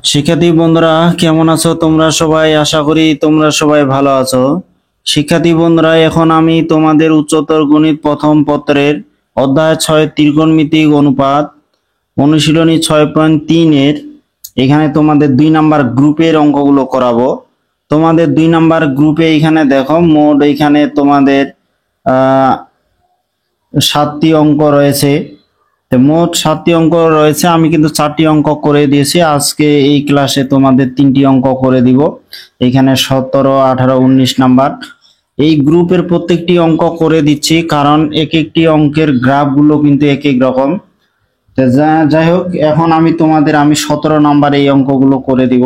শিক্ষার্থী বন্ধুরা কেমন আছো তোমরা সবাই? আশা করি তোমরা সবাই ভালো আছো। শিক্ষার্থী বন্ধুরা, এখন আমি তোমাদের উচ্চতর গণিত প্রথম পত্রের অধ্যায় 6 ত্রিকোণমিতিক অনুপাত অনুশীলনী 6.3 এর এখানে তোমাদের 2 নাম্বার গ্রুপের অঙ্কগুলো করাবো। তোমাদের 2 নাম্বার গ্রুপে এখানে দেখো মোট এখানে তোমাদের 7টি অঙ্ক রয়েছে। মোট 7টি অঙ্ক রয়েছে, আমি কিন্তু 4টি অঙ্ক করে দিয়েছি। আজকে এই ক্লাসে তোমাদের 3টি অঙ্ক করে দিব। এখানে 17, 18, 19 নাম্বার এই গ্রুপের প্রত্যেকটি অঙ্ক করে দিচ্ছি, কারণ এক একটি অঙ্কের গ্রাফগুলো কিন্তু এক এক রকম। যাই হোক, এখন আমি 17 নাম্বার এই অঙ্কগুলো করে দিব।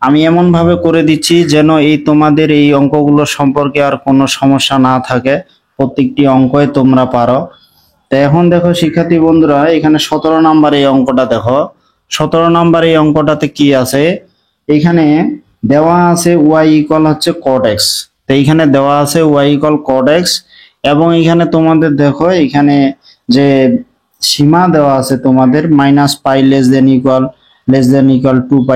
আমি এমন ভাবে করে দিচ্ছি যেন এই তোমাদের এই অঙ্কগুলো সম্পর্কে আর কোনো সমস্যা না থাকে, প্রত্যেকটি অঙ্কই তোমরা পারো। তো এখন দেখো শিক্ষার্থী বন্ধুরা, এখানে 17 নাম্বার এই অঙ্কটা দেখো। 17 নাম্বার এই অঙ্কটাতে কি আছে? এখানে দেওয়া আছে y ইকুয়াল হচ্ছে cot x। তো এইখানে দেওয়া আছে y ইকুয়াল cot x, এবং এখানে তোমাদের দেখো এখানে যে সীমা দেওয়া আছে তোমাদের -π লেস দেন ইকুয়াল 2π,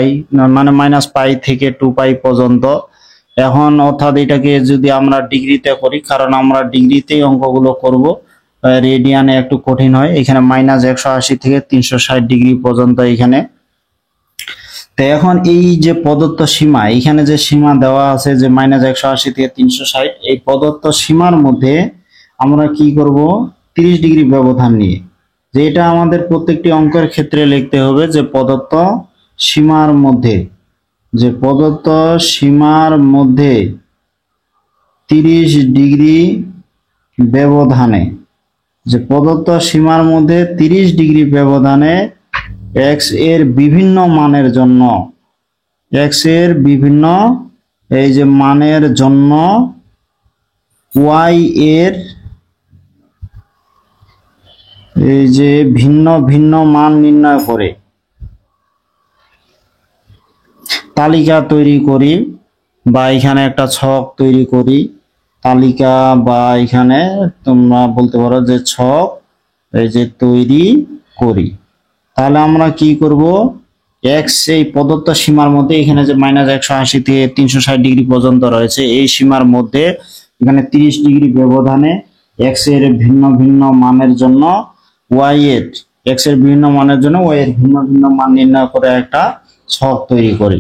মানে -π থেকে 2π পর্যন্ত। এখন অর্থাৎ এটাকে যদি আমরা ডিগ্রিতে করি, কারণ আমরা ডিগ্রিতেই অঙ্কগুলো করব, রেডিয়ানে একটু কঠিন হয়। এখানে -180 থেকে 360 ডিগ্রি পর্যন্ত এখানে। তো এখন এই যে প্রদত্ত সীমা, এখানে যে সীমা দেওয়া আছে যে -180 থেকে 360, এই প্রদত্ত সীমার মধ্যে আমরা কি করব? 30 ডিগ্রি ব্যবধান নিয়ে, যে এটা আমাদের প্রত্যেকটি অঙ্কের ক্ষেত্রে লিখতে হবে যে প্রদত্ত সীমার মধ্যে, 30 ডিগ্রি ব্যবধানে, প্রদত্ত সীমার মধ্যে 30 ডিগ্রি ব্যবধানে x এর বিভিন্ন মানের জন্য, এই যে মানের জন্য y এর এই যে ভিন্ন ভিন্ন মান নির্ণয় করে তালিকা তৈরি করি, বা এখানে একটা ছক তৈরি করি, তালিকা বা এখানে তোমরা বলতে পারো যে ছক এই যে তৈরি করি। তাহলে আমরা কি করব? x এই প্রদত্ত সীমার মধ্যে, এখানে যে -180 থেকে 360 ডিগ্রি পর্যন্ত রয়েছে, এই সীমার মধ্যে এখানে 30 ডিগ্রি ব্যবধানে x এর ভিন্ন ভিন্ন মানের জন্য y এর ভিন্ন ভিন্ন মান নির্ণয় করে একটা ছক তৈরি করি।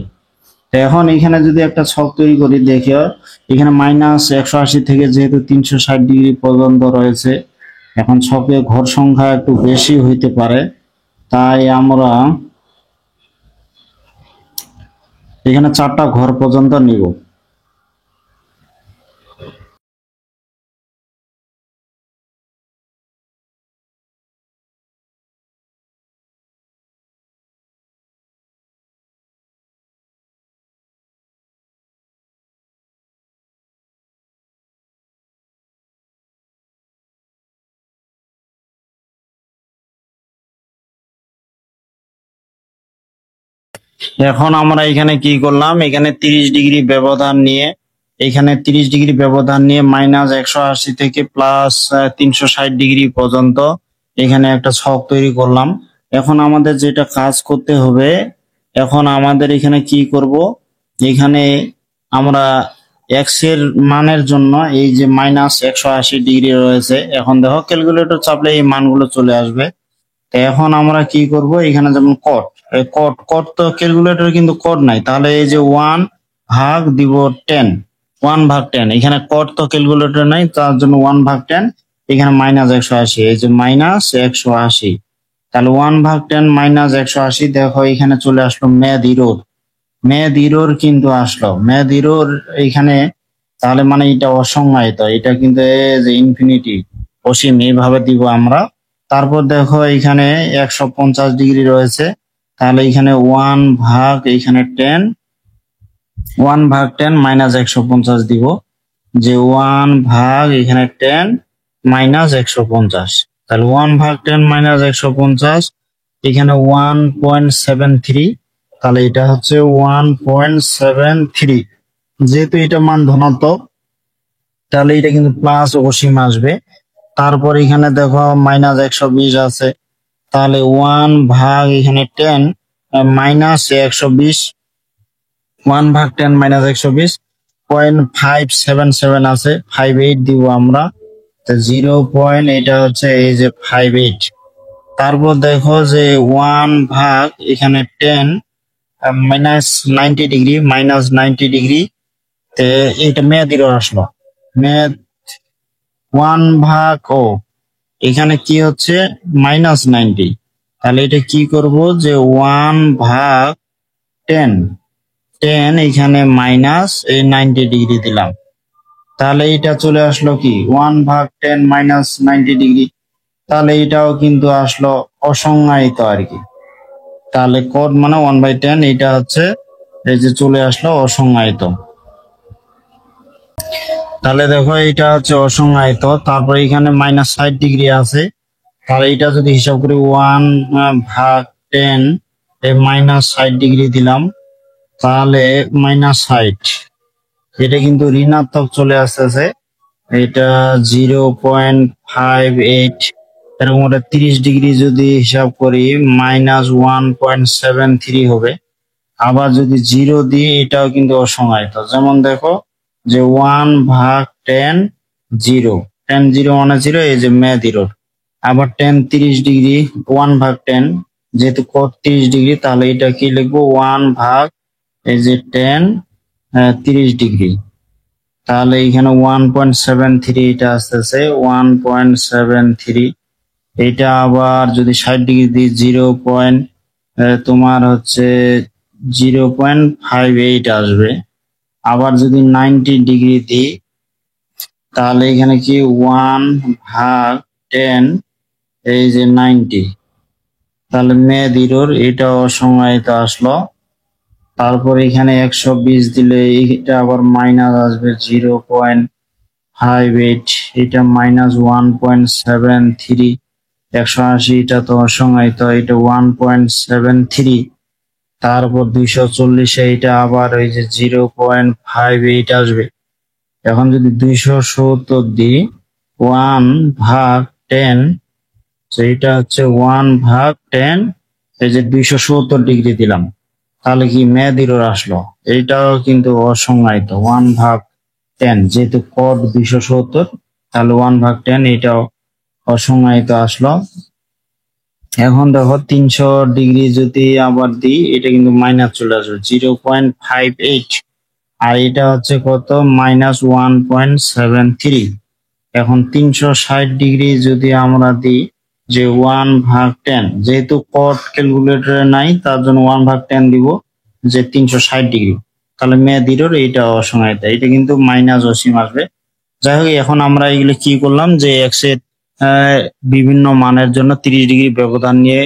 এখন এখানে যদি একটা ছক তৈরি করি, দেখো এখানে -180 থেকে যেহেতু 360 ডিগ্রি পর্যন্ত রয়েছে, এখন ছকে ঘর সংখ্যা একটু বেশি হইতে পারে, তাই আমরা এখানে 4টা ঘর পর্যন্ত নিব। এখন আমরা এখানে কি করলাম? এখানে 30 ডিগ্রি ব্যবধান নিয়ে, -180 থেকে +360 ডিগ্রি পর্যন্ত এখানে একটা ছক তৈরি করলাম। এখন আমাদের যেটা কাজ করতে হবে, এখন আমাদের এখানে কি করব? এখানে আমরা x এর মানের জন্য এই যে -180 ডিগ্রি রয়েছে, এখন দেখো ক্যালকুলেটর চাপলে এই মানগুলো চলে আসবে। এখন আমরা কি করব? এখানে যেমন কট তো ক্যালকুলেটর কিন্তু কট নাই, তাহলে এই যে 1 ভাগ দিব 10, 1 ভাগ 10, এখানে কট তো ক্যালকুলেটর নাই, তার জন্য 1 ভাগ 10, এখানে -180, এই যে -180, তাহলে 1 ভাগ 10 -180। দেখো এখানে চলে আসলো ম্যাথ ইরর কিন্তু আসলো ম্যাথ ইরর এখানে। তাহলে মানে এটা অসংজ্ঞায়িত, এটা কিন্তু এই যে ইনফিনিটি, অসীম, এইভাবে দিব আমরা। তারপর দেখো এখানে 150 ডিগ্রি রয়েছে, তাহলে এখানে 1 ভাগ এখানে 10, 1 ভাগ 10 -150 দিব, যে 1 ভাগ এখানে 10 -150, তাহলে 1 ভাগ 10 -150, এখানে 1.73, তাহলে এটা হচ্ছে 1.73। যেহেতু এটা মান ধনাত্মক, তাহলে এটা কিন্তু প্লাস অসীম আসবে। তারপর এখানে দেখো -120 আছে, তাহলে 1 ভাগ এখানে 10 -120, 1/10 -120, 0.577 আছে, 58 দিব আমরা। তো 0. এটা হচ্ছে এই যে 58। তারপর দেখো যে 1 ভাগ এখানে 10 -90 ডিগ্রি, -90 ডিগ্রি। তো এটা মেয়াদির আসলো, মেয়াদ 1/, এখানে কি হচ্ছে -90। তাহলে এটা কি করব যে 1/10, এখানে মাইনাস এই 90 ডিগ্রি দিলাম। তাহলে এটা চলে আসলো কি 1/10 -90 ডিগ্রি। তাহলে এটাও কিন্তু আসলো অসংজ্ঞায়িত আর কি। তাহলে কট মানে 1/10, এটা হচ্ছে এই যে চলে আসলো অসংজ্ঞায়িত। তাহলে দেখো এটা হচ্ছে অসংজ্ঞায়িত। তারপরে এখানে -60 ডিগ্রি আছে। তাহলে এটা যদি হিসাব করি 1/10 -60 ডিগ্রি দিলাম, তাহলে -60, এটা কিন্তু ঋণাত্মক চলে আসতেছে। এটা 0.58, এরকম 30 ডিগ্রি যদি হিসাব করি -1.73 হবে। আবার যদি 0 দিই এটাও কিন্তু অসংজ্ঞায়িত। যেমন দেখো যে 1/10, 0, 10 মানে 0, এই যে মেয়াদিরোর। আবার 10 30 ডিগ্রি, 1/10, যেহেতু cot 30 ডিগ্রি, তাহলে এটা কি লিখবো 1/, এই যে 10 30 ডিগ্রি। তাহলে এখানে 1.73 এটা আসতেছে 1.73। এটা আবার যদি 60 ডিগ্রি দিই 0. তোমার হচ্ছে 0.58 আসবে। আবার যদি 90 ডিগ্রি দিই তাহলে এখানে কি 1/10, এই যে 90। তাহলে মেয়াদিরোর এটা অসংজ্ঞায়িত আসলো। তারপর এখানে 120 দিলে এটা আবার মাইনাস আসবে 0.58, এটা -1.73। 180 এটা তো অসংজ্ঞায়িত, এটা 1.73। তারপর 240 এটা আবার ওই যে 0.58 আসবে। এখন যদি 270 দিই 1/10, এটা হচ্ছে 1/10, এই যে 270 ডিগ্রি দিলাম, তাহলে কি মেয়াদিরোর আসলো। এইটাও কিন্তু অসংজ্ঞায়িত 1/10, যেহেতু cot 270, তাহলে 1/10 এটাও অসংজ্ঞায়িত আসলো। এখন দেখো 300 ডিগ্রি যদি আবার দিই এটা কিন্তু মাইনাস চলে আসবে 0.58, আর এটা হচ্ছে কত -1.73। এখন 360 ডিগ্রি যদি আমরা দিই যে 1/10, যেহেতু cot ক্যালকুলেটরে নাই তার জন্য 1/10 দিব, যে 360 ডিগ্রি। তাহলে মেয়াদিরোর এইটা অসংজ্ঞায়িত, এটা কিন্তু মাইনাস অসীম আসবে। যাই হোক, এখন আমরা এগুলো কি করলাম যে এক্স এর বিভিন্ন মানের জন্য 30 ডিগ্রি ব্যবধান নিয়ে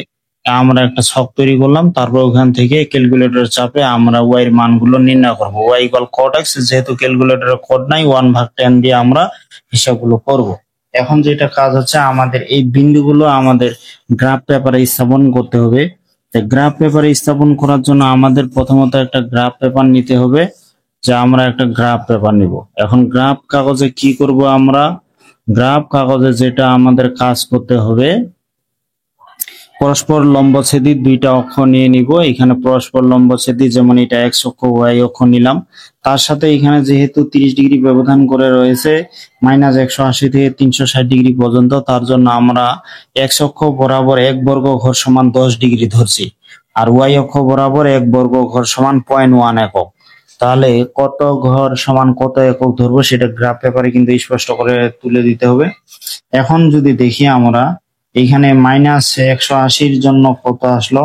আমরা একটা ছক তৈরি করলাম। তারপর ওখান থেকে ক্যালকুলেটর চাপে আমরা ওয়াই এর মানগুলো নির্ণয় করব। ওয়াই ইকুয়াল cot x, যেহেতু ক্যালকুলেটরে কোড নাই 1/10 দিয়ে আমরা হিসাবগুলো করব। এখন যেটা কাজ হচ্ছে আমাদের এই বিন্দুগুলো আমাদের গ্রাফ পেপারে স্থাপন করতে হবে। গ্রাফ পেপারে স্থাপন করার জন্য আমাদের প্রথমত একটা গ্রাফ পেপার নিতে হবে, যে আমরা একটা গ্রাফ পেপার নিব। এখন গ্রাফ কাগজে কি করব আমরা, গ্রাফ কাগজে যেটা আমাদের কাজ করতে হবে, পরস্পর লম্বছেদী দুইটা অক্ষ নিয়ে নিব। এখানে পরস্পর লম্বছেদী, যেমন এটা এক্স অক্ষ ওয়াই অক্ষ নিলাম। তার সাথে এখানে যেহেতু 30 ডিগ্রি ব্যবধান করে রয়েছে -180 থেকে 360 ডিগ্রি পর্যন্ত, তার জন্য আমরা এক্স অক্ষ বরাবর 1 বর্গ ঘর সমান 10 ডিগ্রি ধরছি, আর ওয়াই অক্ষ বরাবর 1 বর্গ ঘর সমান 0.1 একক। তাহলে কত ঘর সমান কত একক ধরবো সেটা গ্রাফ পেপারে কিন্তু স্পষ্ট করে তুলে দিতে হবে। এখন যদি দেখি আমরা এখানে -180-র জন্য কত আসলো,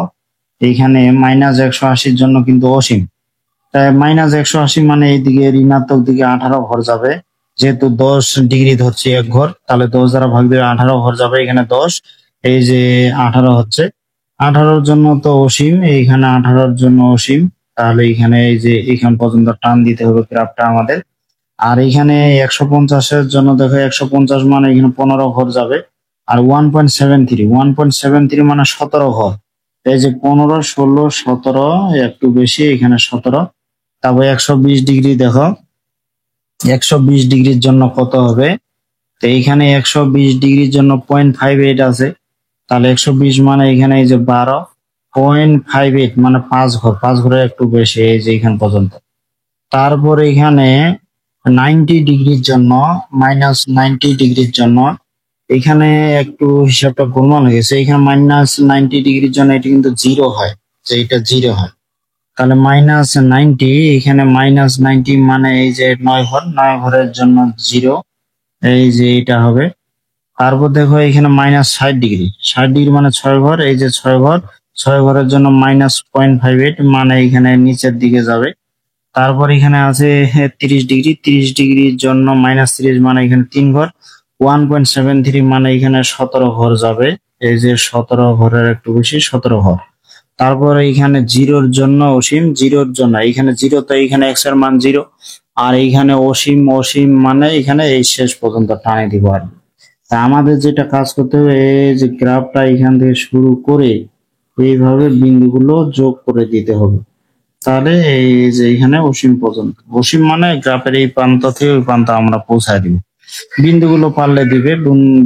এইখানে -180-র জন্য কিন্তু অসীম। তাই -180 মানে এইদিকে ঋণাত্মক দিকে 18 ঘর যাবে। যেহেতু 10 ডিগ্রি ধরছি এক ঘর, তাহলে 10 দ্বারা ভাগ দিলে 18 ঘর যাবে। এখানে 10, এই যে 18 হচ্ছে, 18-র জন্য তো অসীম, এইখানে 18-র জন্য অসীম। তাহলে এখানে এই যে এখান পর্যন্ত টান দিতে হবে গ্রাফটা আমাদের। আর এখানে 150-এর জন্য দেখো 150 মানে এখানে 15 ঘর যাবে। আর 1.73 মানে 17 ঘর। এই যে 15, 16, 17, একটু বেশি, এখানে 17। তারপর 120 ডিগ্রি দেখো, 120 ডিগ্রির জন্য কত হবে, তো এইখানে 120 ডিগ্রির জন্য 0.58 আছে। তাহলে 120 মানে এখানে এই যে 12, 0.58 মানে 5 ঘর, 5 ঘরের একটু বেশি, এই যে এখান পর্যন্ত। তারপর এখানে 90 ডিগ্রির জন্য, -90 ডিগ্রির জন্য এখানে একটু হিসাবটা গোলমাল হয়ে গেছে। এখানে -90 ডিগ্রির জন্য এটা কিন্তু জিরো হয়, যে এটা জিরো হয়। তাহলে -90, এখানে -90 মানে এই যে 9 ঘর, 9 ঘরের জন্য জিরো, এই যে এটা হবে। তারপর দেখো এখানে -60 ডিগ্রি, 60 ডিগ্রি মানে 6 ঘর, এই যে 6 ঘর, 6 ঘরের জন্য -0.58 মানে এখানে নিচের দিকে যাবে। তারপর এখানে আছে 30 ডিগ্রি, 30 ডিগ্রির জন্য -30 মানে এখানে 3 ঘর, 1.73 মানে এখানে 17 ঘর যাবে, এই যে 17 ঘরের একটু বেশি, 17 ঘর। তারপর এইখানে জিরোর জন্য অসীম, জিরোর জন্য এখানে জিরো, তো এখানে এক্স এর মান জিরো, আর এইখানে অসীম, অসীম মানে এখানে এই শেষ পর্যন্ত টানে দিব আর কি। তা আমাদের যেটা কাজ করতে হবে, এই যে গ্রাফটা এখান থেকে শুরু করে এইভাবে বিন্দুগুলো যোগ করে দিতে হবে। তাহলে এই যে এখানে অসীম পর্যন্ত, অসীম মানে গ্রাফের এই প্রান্ত থেকে ওই প্রান্ত আমরা পৌঁছায় দিব। বিন্দুগুলো পারলে দিবে,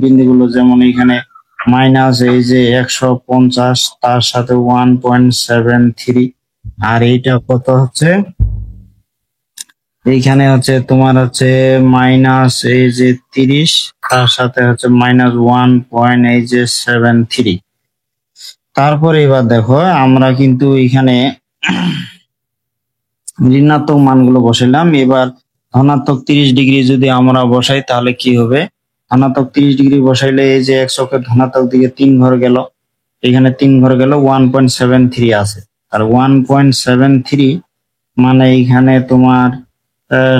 বিন্দুগুলো যেমন এখানে মাইনাস এই যে 150, তার সাথে 1.73, আর এইটা কত হচ্ছে, এইখানে হচ্ছে তোমার হচ্ছে মাইনাস এই যে 30, তার সাথে হচ্ছে -1.73। তারপরে এবার দেখো আমরা কিন্তু এখানে ঋণাত্মক মানগুলো বসাইলাম। এবার ধনাত্মক 30 ডিগ্রি যদি আমরা বসাই তাহলে কি হবে, ধনাত্মক 30 ডিগ্রি বসাইলে এই যে এক অক্ষের ধনাত্মক দিকে 3 ঘর গেল, এখানে 3 ঘর গেল, 1.73 আছে। আর 1.73 মানে এখানে তোমার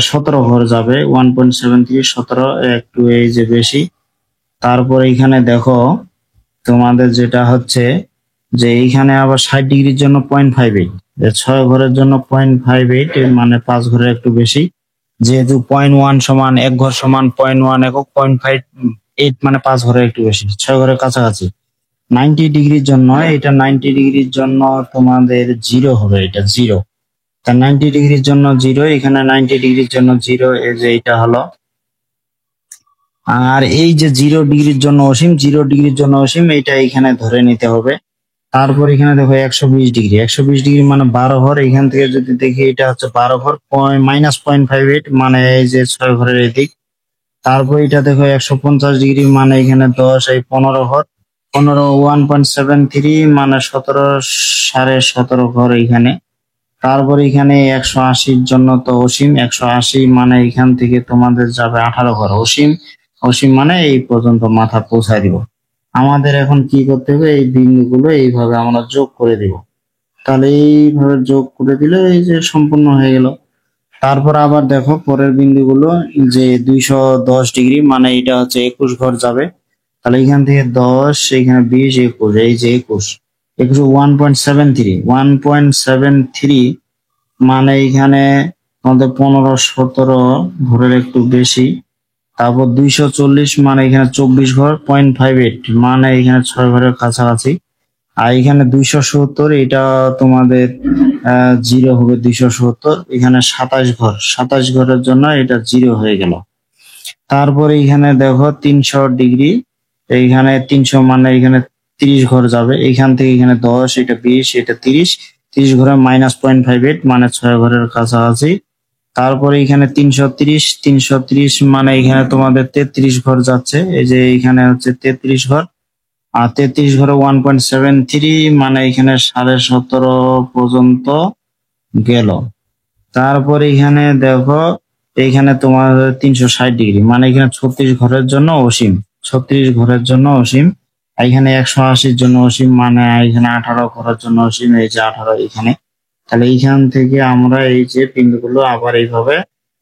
17 ঘর যাবে, 1.73, 17 একটু এই যে বেশি। তারপর এখানে দেখো তোমাদের যেটা হচ্ছে যে এইখানে আবার 60 ডিগ্রির জন্য 0.58, 6 ঘরের জন্য 0.58 মানে 5 ঘরের একটু বেশি, যেহেতু 0.1 সমান 1 ঘর সমান 0.1 একক, 0.58 মানে 5 ঘরের একটু বেশি, 6 ঘরের কাছাকাছি। 90 ডিগ্রির জন্য, এটা 90 ডিগ্রির জন্য তোমাদের জিরো হবে, এটা জিরো। তা 90 ডিগ্রির জন্য জিরো, এখানে 90 ডিগ্রির জন্য জিরো, এই যে এটা হলো। আর এই যে 0 ডিগ্রির জন্য অসীম, 0 ডিগ্রির জন্য অসীম, এটা এখানে ধরে নিতে হবে। তারপর এখানে দেখো 120 ডিগ্রি, 120 ডিগ্রি মানে 12 ঘর, এখান থেকে যদি দেখি এটা হচ্ছে 12 ঘর, -0.58 মানে এই যে 6 ঘরের এই দিক। তারপর এটা দেখো 150 ডিগ্রি মানে এখানে 10, এই 15 ঘর, 15, 1.73 মানে 17, 17.5 ঘর এখানে। তারপর এখানে 180-র জন্য তো অসীম, 180 মানে এখান থেকে তোমাদের যাবে 18 ঘর, অসীম, অসীম মানে এই পর্যন্ত মাথা পৌঁছায় দিব। আমাদের এখন কি করতে হবে, এই বিন্দুগুলো এইভাবে আমরা যোগ করে দিব। তাহলে এইভাবে যোগ করে দিলে এই যে সম্পূর্ণ হয়ে গেল। তারপর আবার দেখো পরের বিন্দুগুলো, যে 210 ডিগ্রি মানে এটা হচ্ছে 21 ঘর যাবে। তাহলে এখান থেকে 10, এখানে 20, 21, এই যে 21, 21, 1.73, 1.73 মানে এখানে আমাদের 15, 17 ঘরের একটু বেশি। তারপর 240 মানে এখানে 24 ঘর, 0.58 মানে এখানে 6 ঘরের কাছাকাছি। আর এখানে 270, এটা তোমাদের জিরো হবে, 270, এখানে 27 ঘর, 27 ঘরের জন্য এটা জিরো হয়ে গেল। তারপরে এখানে দেখো 300 ডিগ্রি, এইখানে 300 মানে এখানে 30 ঘর যাবে, এখান থেকে এখানে 10, এটা 20, এটা 30, 30 ঘরে -0.58 মানে 6 ঘরের কাছাকাছি। তারপরে এখানে 330, 330 মানে এখানে তোমাদের 33 ঘর যাচ্ছে, এই যে এখানে হচ্ছে 33 ঘর। আর 33 ঘরে 1.73 মানে এখানে 17.5 পর্যন্ত গেল। তারপর এখানে দেখো এইখানে তোমার 360 ডিগ্রি মানে এখানে 36 ঘরের জন্য অসীম, 36 ঘরের জন্য অসীম। এখানে 180-র জন্য অসীম মানে এখানে 18 ঘরের জন্য অসীম, এই যে 18 এখানে। তাহলে এইখান থেকে আমরা এই যে বিন্দুগুলো আবার এইভাবে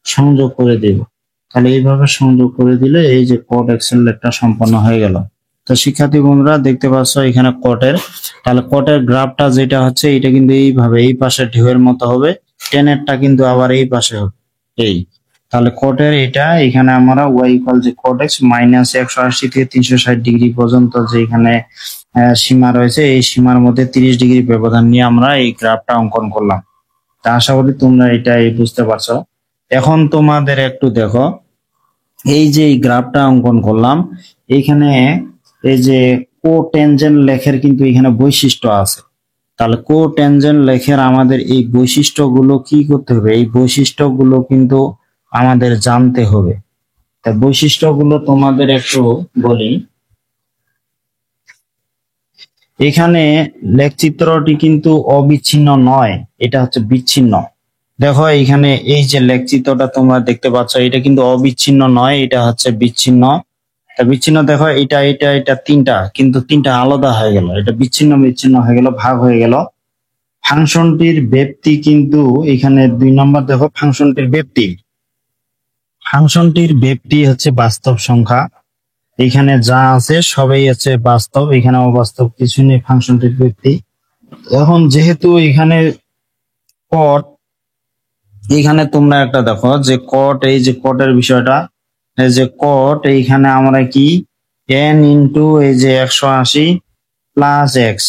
সংযোগ করে দিব। তাহলে এইভাবে সংযোগ করে দিলে এই যে কোড এক্সেল লেখটা সম্পন্ন হয়ে গেল। তো শিক্ষার্থী বন্ধুরা দেখতে পাচ্ছ এখানে কোটের, তাহলে কোটের গ্রাফটা যেটা হচ্ছে এটা কিন্তু এইভাবে এই পাশে ঢেউয়ের মতো হবে, টেনেরটা কিন্তু আবার এই পাশে হবে, এই। তাহলে কোটের এটা এখানে আমরা ওয়াই ইকুয়াল যে কোট এক্স -180 থেকে 360 ডিগ্রি পর্যন্ত যে এখানে সীমা রয়েছে, এই সীমার মধ্যে 30 ডিগ্রি ব্যবধান নিয়ে আমরা এই গ্রাফটা অঙ্কন করলাম। তা আশা করি তোমরা এটাই বুঝতে পারছো। এখন তোমাদের একটু দেখো, এই যে এই গ্রাফটা অঙ্কন করলাম, এইখানে এই যে কোটেনজেন্ট লেখের কিন্তু এখানে বৈশিষ্ট্য আছে। তাহলে কোটেনজেন্ট লেখার আমাদের এই বৈশিষ্ট্যগুলো কি করতে হবে, এই বৈশিষ্ট্যগুলো কিন্তু আমাদের জানতে হবে। তা বৈশিষ্ট্যগুলো তোমাদের একটু বলি। এখানে লেখচিত্রটি কিন্তু অবিচ্ছিন্ন নয়, এটা হচ্ছে বিচ্ছিন্ন। দেখো এখানে এই যে লেখচিত্রটা তোমরা দেখতে পাচ্ছ, এটা কিন্তু অবিচ্ছিন্ন নয়, এটা হচ্ছে বিচ্ছিন্ন। তা বিচ্ছিন্ন দেখো, এটা এটা এটা তিনটা, কিন্তু তিনটা আলাদা হয়ে গেল, এটা বিচ্ছিন্ন বিচ্ছিন্ন হয়ে গেল, ভাগ হয়ে গেল। ফাংশনটির ব্যাপ্তি কিন্তু এখানে 2 নম্বর দেখো, ফাংশনটির ব্যাপ্তি হচ্ছে বাস্তব সংখ্যা। এখানে যা আছে সবই হচ্ছে বাস্তব, এখানে অবাস্তব কিছু নেই ফাংশনটির ব্যাপ্তি। এখন যেহেতু এখানে কট, এখানে তোমরা একটা দেখো যে কট, এই যে কটের বিষয়টা, এই যে কট, এইখানে আমরা কি n ইন্টু এই যে 180 প্লাস এক্স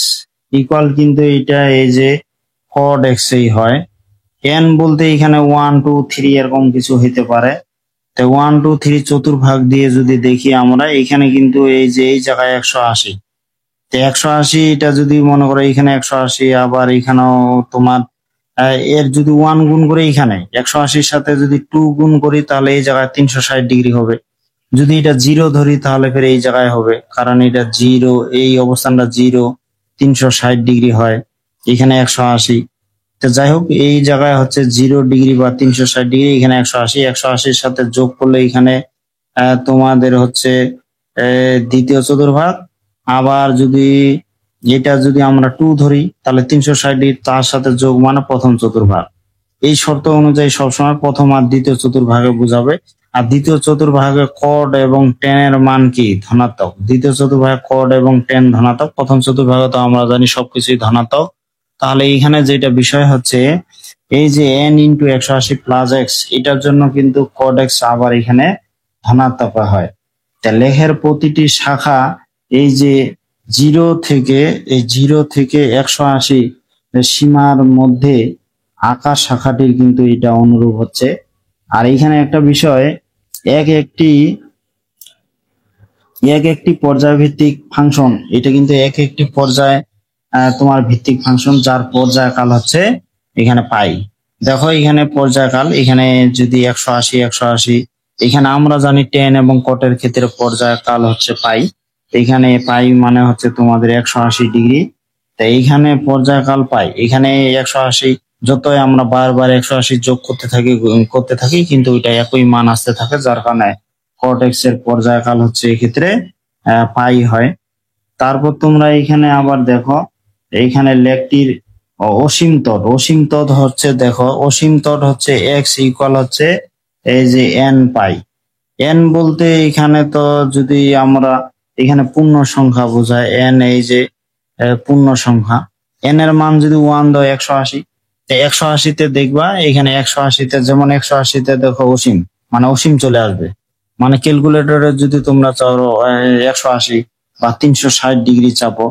ইকুয়াল কিন্তু এটা এই যে কট এক্স এই হয়। n বলতে এখানে 1 2 3 এরকম কিছু হইতে পারে। তো 1 2 3 চতুর্ভাগ দিয়ে যদি দেখি আমরা, এখানে কিন্তু এই যে এই জায়গায় 180, তো 180 এটা যদি মনে করো এখানে 180, আবার এখানেও তোমার এর যদি 1 গুণ করে এখানে 180-র সাথে যদি 2 গুণ করি, তাহলে এই জায়গায় 360 ডিগ্রি হবে। যদি এটা 0 ধরি তাহলে ফের এই জায়গায় হবে, কারণ এটা 0, এই অবস্থানটা 0, 360 ডিগ্রি হয়, এখানে 180। তো যাই হোক, এই জায়গায় হচ্ছে 0 ডিগ্রি বা 360 ডিগ্রি, এখানে 180, 180-র সাথে যোগ করলে এখানে তোমাদের হচ্ছে দ্বিতীয় চতুর্ভাগ। আবার যদি এটা যদি আমরা 2 ধরি, তাহলে 360 ডিগ্রি তার সাথে যোগ মানে প্রথম চতুর্ভাগ। এই শর্ত অনুযায়ী সবসময় প্রথম আর দ্বিতীয় চতুর্ভাগে বোঝাবে। আর দ্বিতীয় চতুর্ভাগে কড এবং টেন এর মান কি ধনাত্মক, দ্বিতীয় চতুর্ভাগে কড এবং টেন ধনাত্মক, প্রথম চতুর্ভাগে তো আমরা জানি সবকিছুই ধনাত্মক। তাহলে এখানে যেটা বিষয় হচ্ছে, এই যে n ইন্টু 180 প্লাস এক্স, এটার জন্য কিন্তু কড এক্স আবার এখানে ধনাত্মক হয়। তা লেখের প্রতিটি শাখা এই যে 0 থেকে 180 সীমার মধ্যে আকার শাখাটির কিন্তু এটা অনুরূপ হচ্ছে। আর এখানে একটা বিষয়, এক একটি এক একটি পর্যায়ভিত্তিক ফাংশন, এটা কিন্তু এক একটি পর্যায় তোমার ভিত্তিক ফাংশন, যার পর্যায়কাল হচ্ছে এখানে পাই। দেখো এখানে পর্যায়কাল, এখানে যদি 180, এখানে আমরা জানি টেন এবং কটের ক্ষেত্রে পর্যায়কাল হচ্ছে পাই। এখানে পাই মানে হচ্ছে তোমাদের 180 ডিগ্রি। তো এইখানে পর্যায়কাল পাই, এখানে 180, যতই আমরা বারবার 180 যোগ করতে থাকি কিন্তু ওইটা একই মান আসতে থাকে, যার কারণে কট এক্স এর পর্যায়কাল হচ্ছে এক্ষেত্রে পাই হয়। তারপর তোমরা এখানে আবার দেখো, এইখানে লেখটির অসীম তড হচ্ছে, দেখো অসীম তড হচ্ছে এক্স ইকুয়াল হচ্ছে এই যে এন পাই। এন বলতে এখানে তো যদি আমরা এখানে পূর্ণ সংখ্যা বোঝায়, এন এই যে পূর্ণ সংখ্যা, এন এর মান যদি 1 দাও 180, 180-তে দেখবা এখানে 180-তে, যেমন 180-তে দেখো অসীম, মানে অসীম চলে আসবে। মানে ক্যালকুলেটরে যদি তোমরা চাও 180 বা 360 ডিগ্রি চাপো,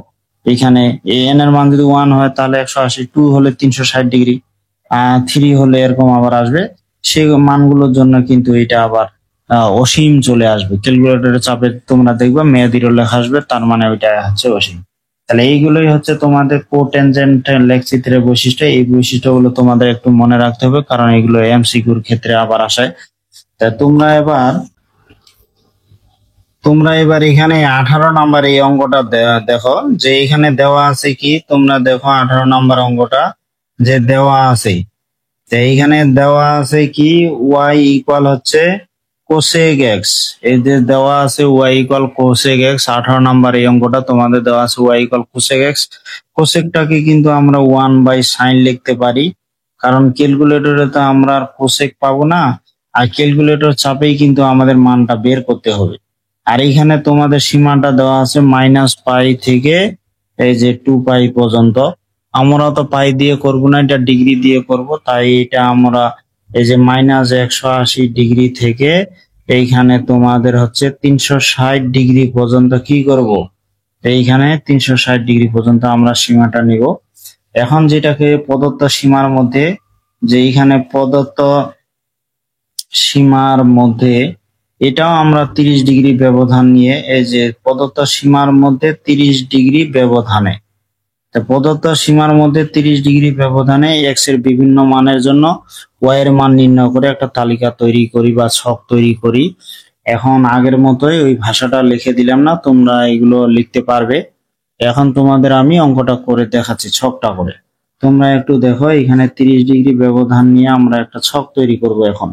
এখানে এন এর মান যদি 1 হয় তাহলে 180, 2 হলে 360 ডিগ্রি, 3 হলে এরকম আবার আসবে। সেই মানগুলোর জন্য কিন্তু এটা আবার অসীম চলে আসবে। ক্যালকুলেটরে চাপে তোমরা দেখবা মেয়াদিরও লেখা আসবে, তার মানে ওইটা হচ্ছে অসীম। তাহলে এইগুলোই হচ্ছে তোমাদের কোটেনজেন্ট লেখচিত্রের বৈশিষ্ট্য। এই বৈশিষ্ট্যগুলো তোমাদের একটু মনে রাখতে হবে, কারণ এগুলো এমসিকিউর ক্ষেত্রে আবার আসে। তা তোমরা এবার এখানে 18 নাম্বার এই অঙ্কটা দেখো, যে এখানে দেওয়া আছে কি, তোমরা দেখো 18 নাম্বার অঙ্কটা যে দেওয়া আছে। তো এইখানে দেওয়া আছে কি, ওয়াই ইকুয়াল হচ্ছে কোসেক এক্স। এই যে দেওয়া আছে Y equal cosec X, 18 number এই অঙ্কটা তোমাদের দেওয়া আছে ওয়াই ইকুয়াল কোসেক এক্স। কোসেকটাকে কিন্তু আমরা 1/sin লিখতে পারি, কারণ ক্যালকুলেটরে তো আমরা আর কোসেক পাবো না, আর ক্যালকুলেটর চাপেই কিন্তু আমাদের মানটা বের করতে হবে। আর এখানে তোমাদের সীমাটা দেওয়া আছে -পাই থেকে এই যে 2 পাই পর্যন্ত। আমরা তো পাই দিয়ে করব না, এটা ডিগ্রি দিয়ে করব, তাই এটা আমরা এই যে -180 ডিগ্রি থেকে এইখানে তোমাদের হচ্ছে 360 ডিগ্রি পর্যন্ত কি করব, এইখানে 360 ডিগ্রি পর্যন্ত আমরা সীমাটা নিব। এখন যেটাকে প্রদত্ত সীমার মধ্যে, যে এইখানে প্রদত্ত সীমার মধ্যে এটাও আমরা 30 ডিগ্রি ব্যবধান নিয়ে, এই যে প্রদত্ত সীমার মধ্যে 30 ডিগ্রি ব্যবধানে, প্রদত্ত সীমার মধ্যে 30 ডিগ্রি ব্যবধানে এক্স এর বিভিন্ন মানের জন্য ওয়াই এর মান নির্ণয় করে একটা তালিকা তৈরি করি বা ছক তৈরি করি। এখন আগের মতোই ওই ভাষাটা লিখে দিলাম না, তোমরা এগুলো লিখতে পারবে। এখন তোমাদের আমি অঙ্কটা করে দেখাচ্ছি ছকটা করে। তোমরা একটু দেখো, এখানে 30 ডিগ্রি ব্যবধান নিয়ে আমরা একটা ছক তৈরি করব এখন।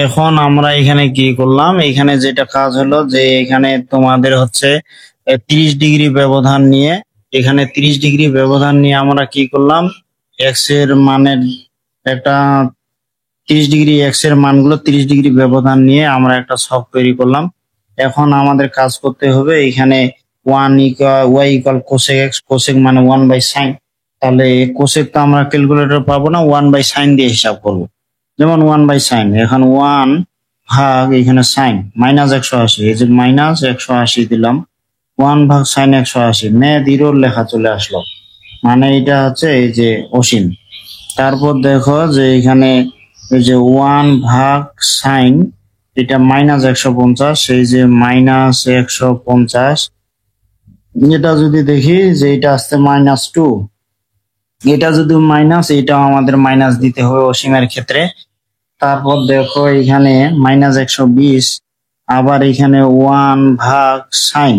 এখন আমরা এখানে কি করলাম, এখানে যেটা কাজ হলো যে এখানে তোমাদের হচ্ছে 30 ডিগ্রি ব্যবধান নিয়ে, এখানে 30 ডিগ্রি ব্যবধান নিয়ে আমরা কি করলাম, এক্স এর মানের একটা 30 ডিগ্রি এক্স এর মানগুলো 30 ডিগ্রি ব্যবধান নিয়ে আমরা একটা ছক তৈরি করলাম। এখন আমাদের কাজ করতে হবে, এখানে Y equal cosec X, cosec মানে 1/sin। তাহলে কোসেক তো আমরা ক্যালকুলেটর পাবো না, 1/sin দিয়ে হিসাব করবো। যেমন 1/sin, এখন 1 ভাগ এখানে সাইন -180, এই যে -180 দিলাম, 1/sin 180, জিরোর লেখা চলে আসলো, মানে এটা হচ্ছে এই যে অসীম। তারপর দেখো যে এখানে এই যে 1/sin, এটা -150, এই যে -150, এটা যদি দেখি যে এটা আসছে -2, এটা যদি মাইনাস, এটাও আমাদের মাইনাস দিতে হবে অসীমের ক্ষেত্রে। তারপর দেখো এখানে -120, আবার এখানে 1/sin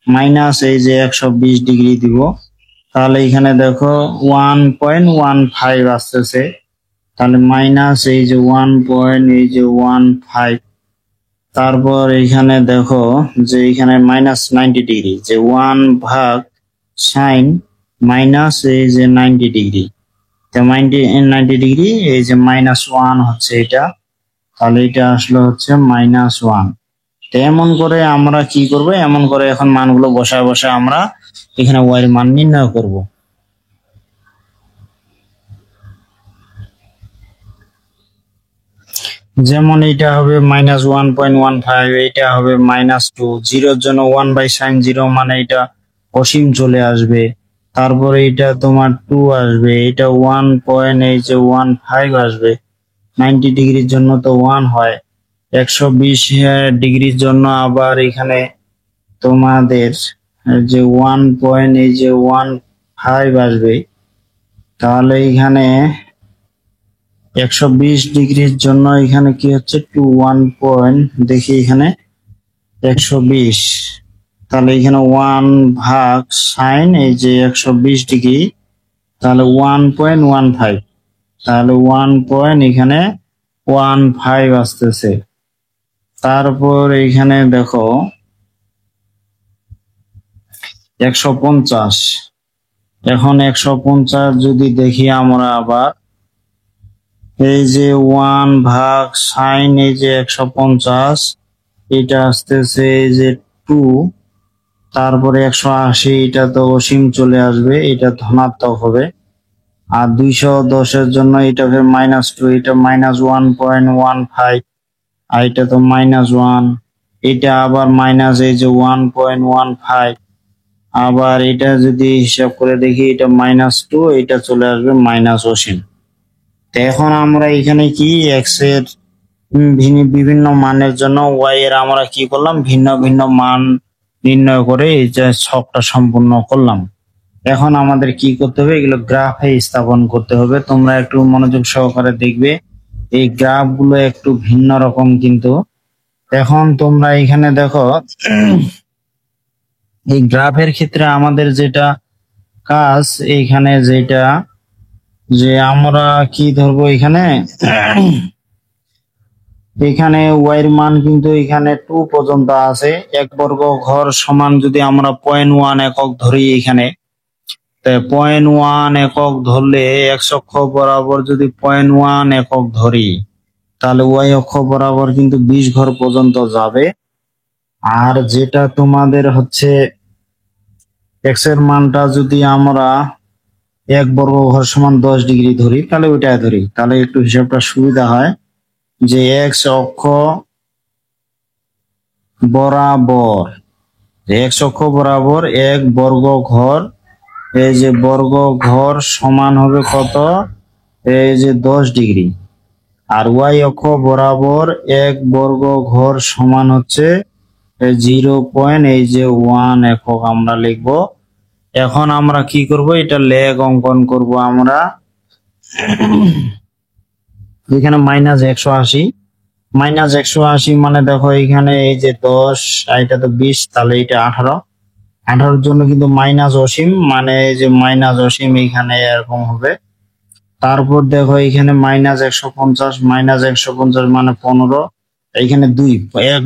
মাইনাস এই যে 120 ডিগ্রি দিব। তাহলে এখানে দেখো 1.15 আসতেছে, তাহলে মাইনাস এই যে 1.15। তারপর এখানে দেখো যে এখানে -90 ডিগ্রি, যে 1/sin মাইনাস এই যে 90 ডিগ্রি, 90 ডিগ্রি, এই যে -1 হচ্ছে এটা, তাহলে এটা আসলে হচ্ছে -1। তো এমন করে আমরা কি করব, এমন করে এখন মানগুলো বসায় বসায় আমরা এখানে ওয়াই এর মান নির্ণয় করব। যেমন এটা হবে -1.15, এটা হবে -2, জিরোর জন্য 1/sin 0, মানে এটা অসীম চলে আসবে। তারপরে এটা তোমার 2 আসবে, এটা 1.15 আসবে। 90 ডিগ্রির জন্য তো 1 হয়। 120 ডিগ্রির জন্য আবার এখানে তোমাদের যে 1.15 আসবে। তাহলে এখানে 120 ডিগ্রির জন্য এখানে কি হচ্ছে 1 দেখি এখানে 120, তাহলে এখানে 1/sin এই যে 120 ডিগ্রি, তাহলে 1.15, তাহলে 1.15 আসতেছে। তারপর এখানে দেখো 150, এখন 150 যদি দেখি আমরা আবার, এই যে 1/sin এই যে 150, এটা আসতেছে এই যে 2, তারপরে 180, এটা তো অসীম চলে আসবে, এটা ধনাত্মক হবে। আর 210-এর জন্য এটা হবে -2, এটা -1.15, আর এটা তো -1, এটা আবার মাইনাস এই যে 1.15, আবার এটা যদি হিসাব করে দেখি এটা -2, এটা চলে আসবে অসীম। তো এখন আমরা এখানে কি এক্স এর বিভিন্ন মানের জন্য ওয়াই এর আমরা কি করলাম, ভিন্ন ভিন্ন মান নির্ণয় করে এই যে ছকটা সম্পূর্ণ করলাম। এখন আমাদের কি করতে হবে, এগুলো গ্রাফে স্থাপন করতে হবে। তোমরা একটু মনোযোগ সহকারে দেখবে, এই গ্রাফ গুলো একটু ভিন্ন রকম কিন্তু। এখন তোমরা এখানে দেখো, এই গ্রাফের ক্ষেত্রে আমাদের যেটা কাজ, এইখানে যেটা যে আমরা কি ধরবো, এখানে এখানে ওয়াই এর মান কিন্তু এখানে 2 পর্যন্ত আছে। 1 বর্গ ঘর সমান যদি আমরা 0.1 একক ধরি, এখানে 0.1 একক ধরলে এক্স অক্ষ বরাবর যদি 0.1 একক ধরি, তাহলে ওয়াই অক্ষ বরাবর কিন্তু 20 ঘর পর্যন্ত যাবে। আর যেটা তোমাদের হচ্ছে এক্স এর মানটা যদি আমরা 1 বর্গ ঘর সমান 10 ডিগ্রি ধরি, তাহলে ওইটা ধরি, তাহলে একটু হিসাবটা সুবিধা হয়। যে এক্স অক্ষ বরাবর, এক্স অক্ষ বরাবর এক বর্গ ঘর, এই যে বর্গ ঘর সমান হবে কত, এই যে 10 ডিগ্রি। আর ওয়াই অক্ষ বরাবর এক বর্গ ঘর সমান হচ্ছে 0.1 একক আমরা লিখব। এখন আমরা কি করব, এটা লেগ অঙ্কন করব আমরা। এখানে -180, -180 মানে দেখো এখানে এই যে 10, এটা তো 20, তাহলে এটা 18, 18 জন্য কিন্তু মাইনাস অসীম, মানে এই যে মাইনাস অসীম এখানে এরকম হবে। তারপর দেখো এখানে -150, -150 মানে 15, এইখানে 2,